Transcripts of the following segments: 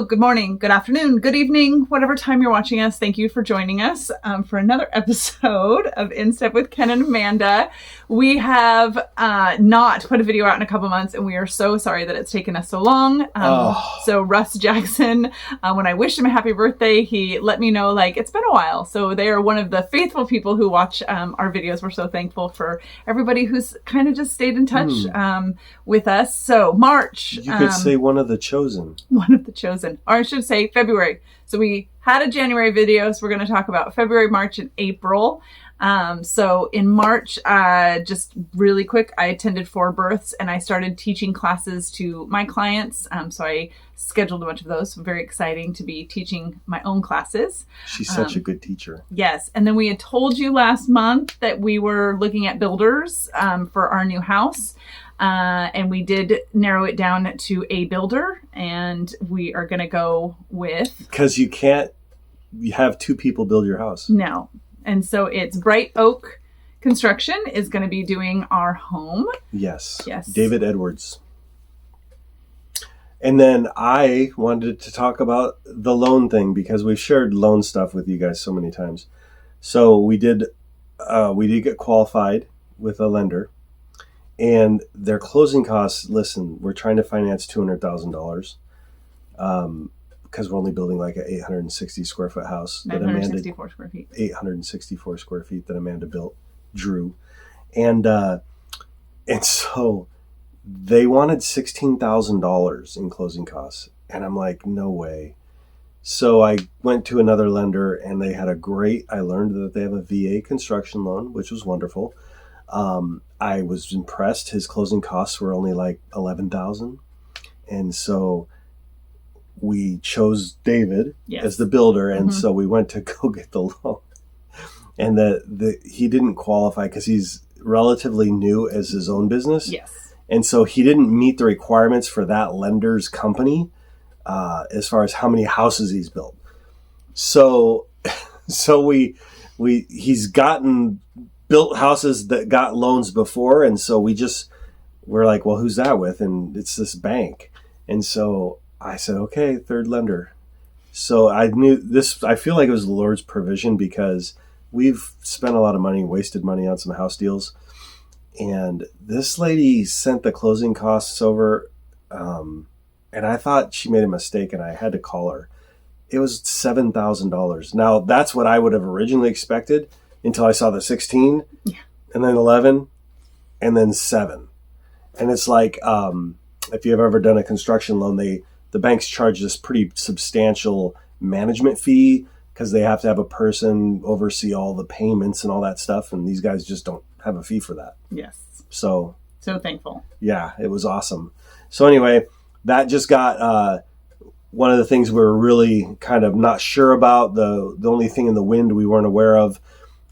Hello, good morning, good afternoon, good evening, whatever time you're watching us. Thank you for joining us for another episode of In Step with Ken and Amanda. We have not put a video out in a couple months, and we are so sorry that it's taken us so long. So Russ Jackson, when I wished him a happy birthday, he let me know, like, it's been a while. So they are one of the faithful people who watch our videos. We're so thankful for everybody who's kind of just stayed in touch with us. So March. You could say one of the chosen. One of the chosen. Or I should say February. So we had a January video, so we're going to talk about February, March, and April. So in March, just really quick, I attended 4 births and I started teaching classes to my clients. So I scheduled a bunch of those. So very exciting to be teaching my own classes. She's such a good teacher. Yes. And then we had told you last month that we were looking at builders for our new house. And we did narrow it down to a builder, and we are going to go with... Because you can't have 2 people build your house. No. And so it's Bright Oak Construction is going to be doing our home. Yes. Yes. David Edwards. And then I wanted to talk about the loan thing, because we've shared loan stuff with you guys so many times. So we did get qualified with a lender. And their closing costs, listen, we're trying to finance $200,000 because we're only building like an 860 square foot house. 964 square feet. 864 square feet that Amanda drew. And so they wanted $16,000 in closing costs. And I'm like, no way. So I went to another lender, and they had I learned that they have a VA construction loan, which was wonderful. I was impressed. His closing costs were only like $11,000. And so we chose David as the builder. And so we went to go get the loan. And he didn't qualify because he's relatively new as his own business. Yes. And so he didn't meet the requirements for that lender's company as far as how many houses he's built. So he's built houses that got loans before, and so we're like, well, who's that with? And it's this bank. And so I said, okay, third lender. So I knew this. I feel like it was the Lord's provision, because we've spent a lot of money, wasted money on some house deals, and this lady sent the closing costs over, and I thought she made a mistake, and I had to call her. It was $7,000. Now that's what I would have originally expected, until I saw the 16, and then 11, and then 7. And it's like, if you've ever done a construction loan, the banks charge this pretty substantial management fee, because they have to have a person oversee all the payments and all that stuff. And these guys just don't have a fee for that. Yes. So thankful. Yeah, it was awesome. So anyway, that just got... one of the things we were really kind of not sure about, the only thing in the wind we weren't aware of.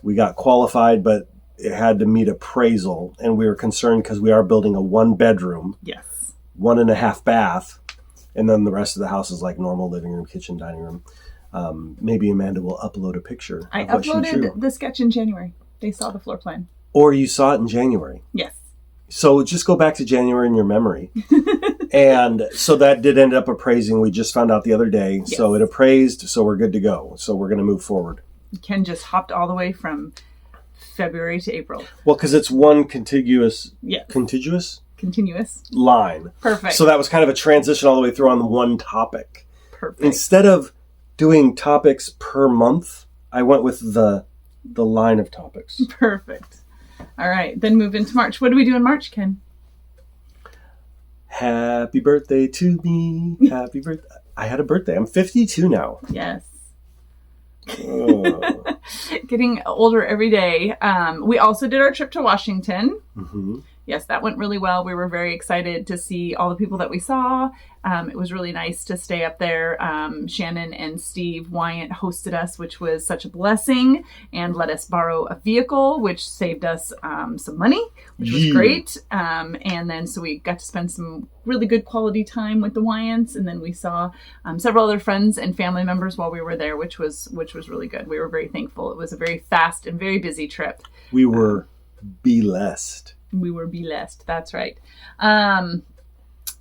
We got qualified, but it had to meet appraisal, and we were concerned because we are building a 1-bedroom, 1.5 bath, and then the rest of the house is like normal living room, kitchen, dining room. Maybe Amanda will upload a picture. I uploaded the sketch in January. They saw the floor plan. Or you saw it in January. Yes. So just go back to January in your memory. And so that did end up appraising. We just found out the other day. Yes. So it appraised, so we're good to go. So we're going to move forward. Ken just hopped all the way from February to April. Well, because it's one contiguous line. Perfect. So that was kind of a transition all the way through on one topic. Perfect. Instead of doing topics per month, I went with the line of topics. Perfect. All right, then move into March. What do we do in March, Ken? Happy birthday to me. Happy birthday. I had a birthday. I'm 52 now. Yes. Getting older every day. We also did our trip to Washington. Mm-hmm. Yes, that went really well. We were very excited to see all the people that we saw. It was really nice to stay up there. Shannon and Steve Wyant hosted us, which was such a blessing, and let us borrow a vehicle, which saved us some money, which was great. And then so we got to spend some really good quality time with the Wyants, and then we saw several other friends and family members while we were there, which was really good. We were very thankful. It was a very fast and very busy trip. We were blessed. We were blessed. That's right.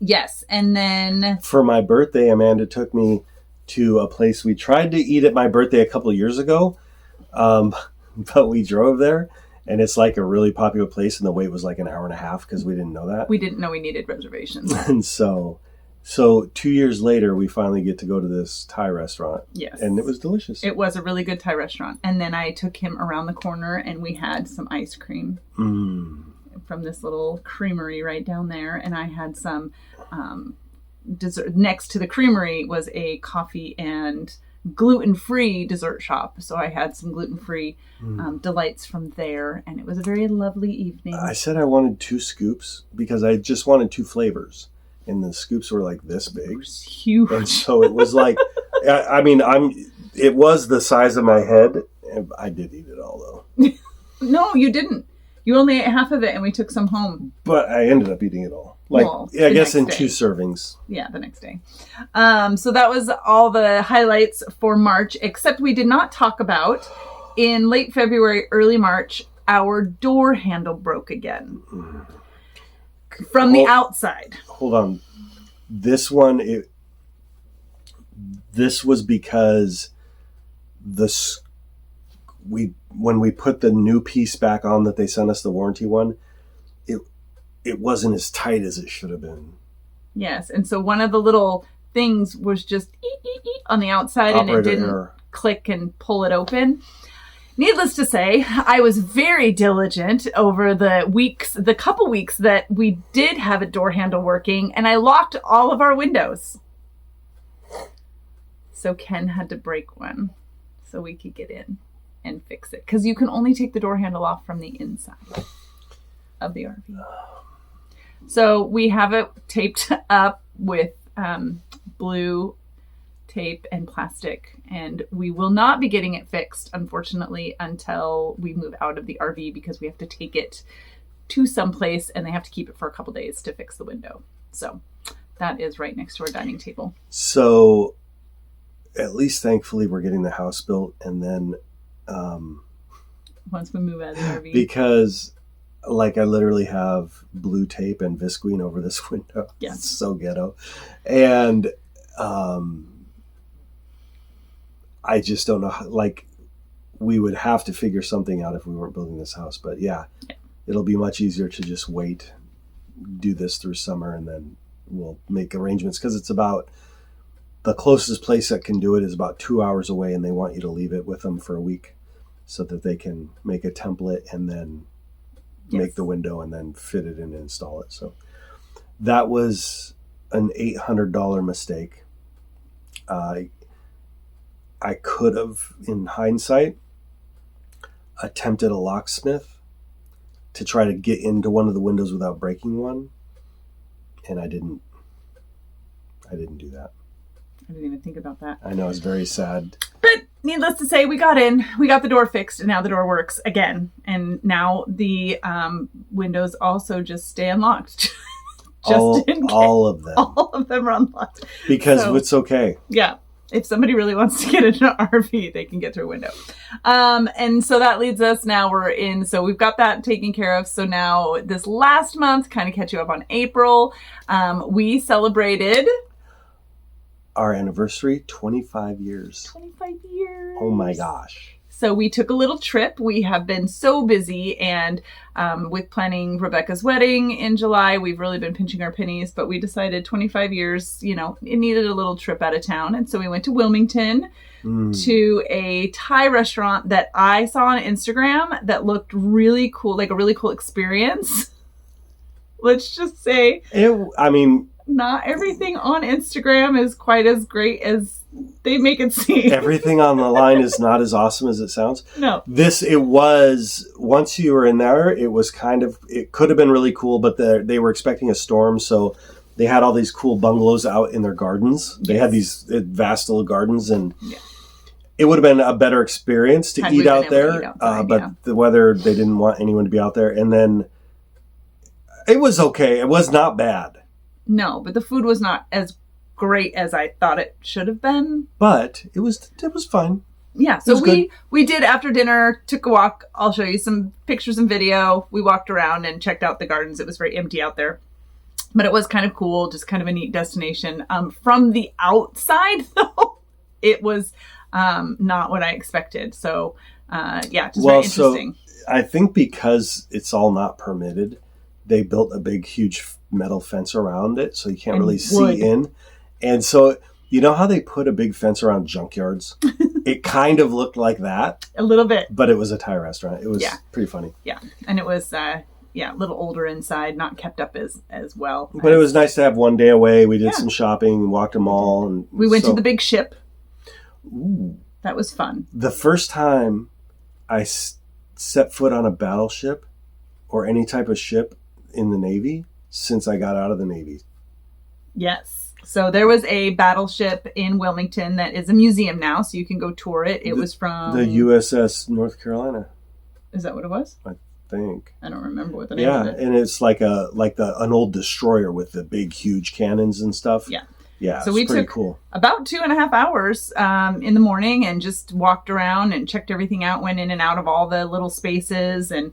Yes. And then for my birthday, Amanda took me to a place we tried to eat at my birthday a couple of years ago. But we drove there, and it's like a really popular place, and the wait was like an hour and a half because we didn't know that. We didn't know we needed reservations. And so 2 years later, we finally get to go to this Thai restaurant. Yes. And it was delicious. It was a really good Thai restaurant. And then I took him around the corner, and we had some ice cream from this little creamery right down there. And I had some dessert. Next to the creamery was a coffee and gluten-free dessert shop. So I had some gluten-free delights from there. And it was a very lovely evening. I said I wanted 2 scoops because I just wanted 2 flavors. And the scoops were like this big. It was huge. And so it was like, it was the size of my head. I did eat it all though. No, you didn't. You only ate half of it and we took some home. But I ended up eating it all. I guess in 2 servings. Yeah, the next day. So that was all the highlights for March, except we did not talk about in late February, early March, our door handle broke again. From the outside. Hold on. This one, this was because when we put the new piece back on that they sent us, the warranty one, it wasn't as tight as it should have been. Yes, and so one of the little things was just on the outside, and it didn't click and pull it open. Needless to say, I was very diligent over the couple weeks that we did have a door handle working, and I locked all of our windows. So Ken had to break one so we could get in and fix it. Because you can only take the door handle off from the inside of the RV. So we have it taped up with blue tape and plastic, and we will not be getting it fixed, unfortunately, until we move out of the RV, because we have to take it to someplace and they have to keep it for a couple days to fix the window. So that is right next to our dining table. So at least thankfully we're getting the house built, and then once we move out of the RV, because I literally have blue tape and visqueen over this window. Yeah. It's so ghetto. And I just don't know how, we would have to figure something out if we weren't building this house. But yeah, it'll be much easier to just wait, do this through summer, and then we'll make arrangements, because it's about, the closest place that can do it is about 2 hours away, and they want you to leave it with them for a week so that they can make a template and then make the window and then fit it in and install it. So that was an $800 mistake. I could have, in hindsight, attempted a locksmith to try to get into one of the windows without breaking one, and I didn't do that. I didn't even think about that. I know, it's very sad. But needless to say, we got the door fixed, and now the door works again. And now the windows also just stay unlocked. All of them. All of them are unlocked. Because it's okay. Yeah. If somebody really wants to get into an RV, they can get through a window. And so that leads us, now so we've got that taken care of. So now this last month, kind of catch you up on April, we celebrated our anniversary, 25 years. 25 years. Oh my gosh. So we took a little trip. We have been so busy, and with planning Rebecca's wedding in July, we've really been pinching our pennies, but we decided 25 years, it needed a little trip out of town. And so we went to Wilmington to a Thai restaurant that I saw on Instagram that looked really cool, like a really cool experience. Let's just say, not everything on Instagram is quite as great as they make it seem. Everything on the line is not as awesome as it sounds. No. It was, once you were in there, it was it could have been really cool, but they were expecting a storm, so they had all these cool bungalows out in their gardens. They had these vast little gardens, and it would have been a better experience to eat out there, but the weather, they didn't want anyone to be out there. And then it was okay. It was not bad. No, but the food was not as great as I thought it should have been. But it was fine. Yeah, so we did, after dinner, took a walk. I'll show you some pictures and video. We walked around and checked out the gardens. It was very empty out there. But it was kind of cool, just kind of a neat destination. From the outside, though, it was not what I expected. So, just very interesting. So I think because it's all not permitted, they built a big, huge metal fence around it, so you can't really see in. And so, you know how they put a big fence around junkyards? It kind of looked like that. A little bit. But it was a Thai restaurant. It was pretty funny. Yeah, and it was... a little older inside, not kept up as well. But it was nice to have one day away. We did some shopping, walked a mall. And we went to the big ship. Ooh. That was fun. The first time I set foot on a battleship or any type of ship in the Navy since I got out of the Navy. Yes. So there was a battleship in Wilmington that is a museum now, so you can go tour it. It was from... the USS North Carolina. Is that what it was? Think. I don't remember what the name of it. And it's like an old destroyer with the big, huge cannons and stuff. Yeah. So we took cool. about 2.5 hours in the morning and just walked around and checked everything out. Went in and out of all the little spaces, and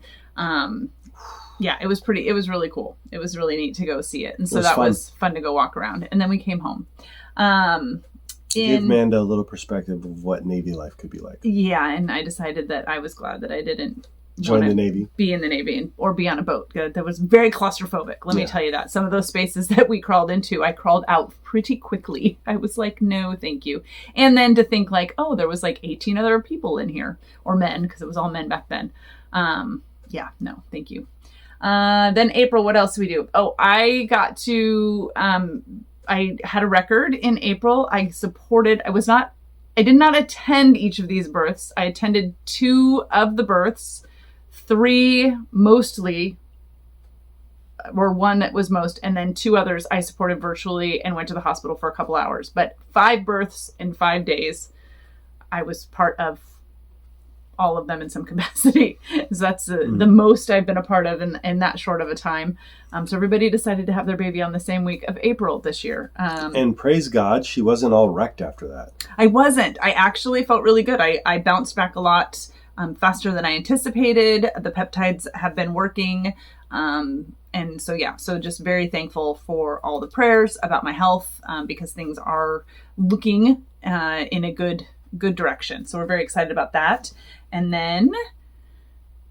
it was really cool. It was really neat to go see it, and so that was fun to go walk around. And then we came home. Give Manda a little perspective of what Navy life could be like. Yeah, and I decided that I was glad that I didn't join the Navy, be in the Navy, or be on a boat. That was very claustrophobic. Let me tell you that. Some of those spaces that we crawled into, I crawled out pretty quickly. I was like, no, thank you. And then to think like, oh, there was like 18 other people in here, or men, because it was all men back then. No, thank you. Then April, what else did we do? Oh, I got to, I had a record in April. I did not attend each of these births. I attended 2 of the births. 3 mostly, or 1 that was most, and then 2 others I supported virtually and went to the hospital for a couple hours. But 5 births in 5 days, I was part of all of them in some capacity. So that's the most I've been a part of in that short of a time. So everybody decided to have their baby on the same week of April this year. And praise God, she wasn't all wrecked after that. I wasn't. I actually felt really good. I bounced back a lot faster than I anticipated. The peptides have been working. And so just very thankful for all the prayers about my health, because things are looking in a good direction. So we're very excited about that. And then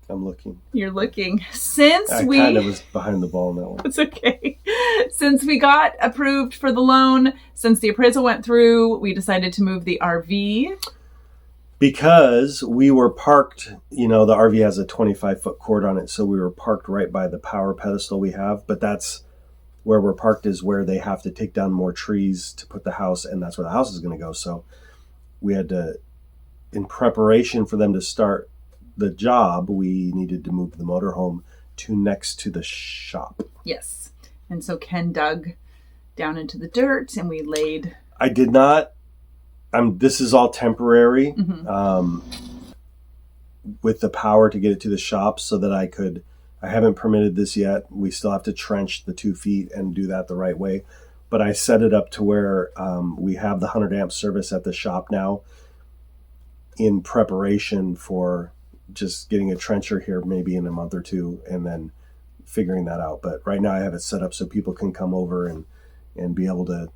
I'm looking. You're looking. I kind of was behind the ball on that one. It's okay. Since we got approved for the loan, since the appraisal went through, we decided to move the RV. Because we were parked, the RV has a 25-foot cord on it, so we were parked right by the power pedestal we have. But that's where we're parked, is where they have to take down more trees to put the house, and that's where the house is going to go. So we had to, in preparation for them to start the job, we needed to move the motorhome to next to the shop. Yes. And so Ken dug down into the dirt, and we laid... I did not... this is all temporary, with the power to get it to the shop so that I haven't permitted this yet. We still have to trench the 2 feet and do that the right way. But I set it up to where we have the 100 amp service at the shop now, in preparation for just getting a trencher here maybe in a month or 2 and then figuring that out. But right now I have it set up so people can come over and be able to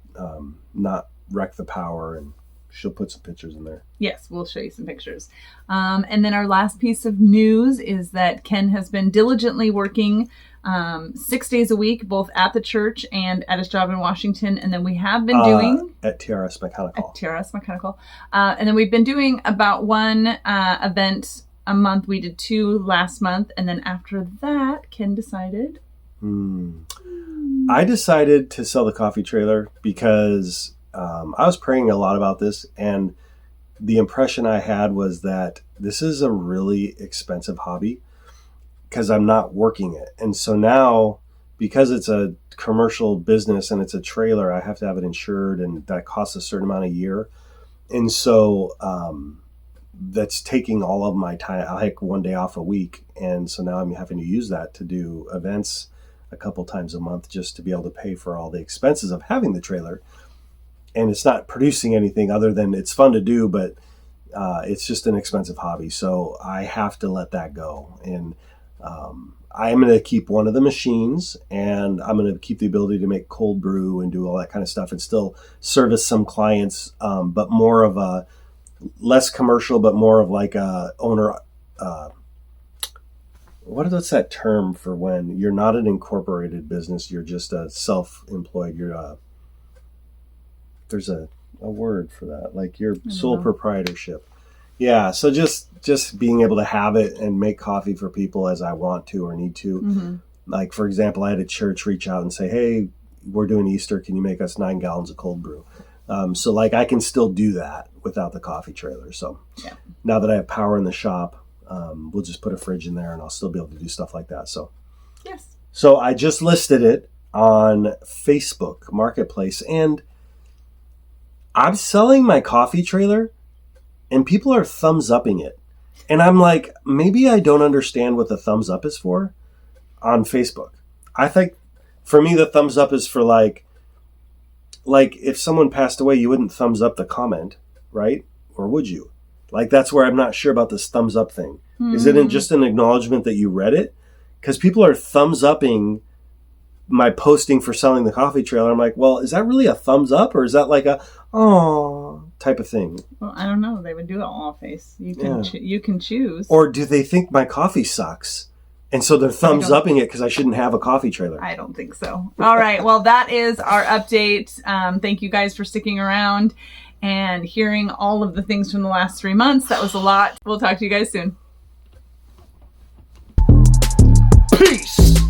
not wreck the power, and she'll put some pictures in there. Yes, we'll show you some pictures. And then our last piece of news is that Ken has been diligently working 6 days a week, both at the church and at his job in Washington. And then we have been doing... At TRS Mechanical. And then we've been doing about 1 event a month. We did 2 last month. And then after that, Ken decided... I decided to sell the coffee trailer because... I was praying a lot about this, and the impression I had was that this is a really expensive hobby because I'm not working it. And so now, because it's a commercial business and it's a trailer, I have to have it insured, and that costs a certain amount a year. And so that's taking all of my time. I take 1 day off a week. And so now I'm having to use that to do events a couple times a month just to be able to pay for all the expenses of having the trailer. And it's not producing anything other than it's fun to do, but it's just an expensive hobby. So I have to let that go. And I am going to keep one of the machines, and I'm going to keep the ability to make cold brew and do all that kind of stuff and still service some clients, but more of a less commercial, but more of like a owner. What's that term for when you're not an incorporated business? You're just a self-employed. There's a word for that, like your sole proprietorship. Yeah, so just being able to have it and make coffee for people as I want to or need to. Mm-hmm. Like, for example, I had a church reach out and say, hey, we're doing Easter. Can you make us 9 gallons of cold brew? So, like, I can still do that without the coffee trailer. So now that I have power in the shop, we'll just put a fridge in there and I'll still be able to do stuff like that. So, yes. So I just listed it on Facebook Marketplace, and I'm selling my coffee trailer, and people are thumbs upping it. And I'm like, maybe I don't understand what the thumbs up is for on Facebook. I think for me, the thumbs up is for like if someone passed away, you wouldn't thumbs up the comment, right? Or would you? Like, that's where I'm not sure about this thumbs up thing. Mm-hmm. Is it just an acknowledgement that you read it? Because people are thumbs upping my posting for selling the coffee trailer. I'm like, well, is that really a thumbs up, or is that like a oh type of thing? Well, I don't know. They would do it all face. You can you can choose. Or do they think my coffee sucks, and so they're thumbs upping it because I shouldn't have a coffee trailer? I don't think so. All right. Well, that is our update. Thank you guys for sticking around and hearing all of the things from the last 3 months. That was a lot. We'll talk to you guys soon. Peace.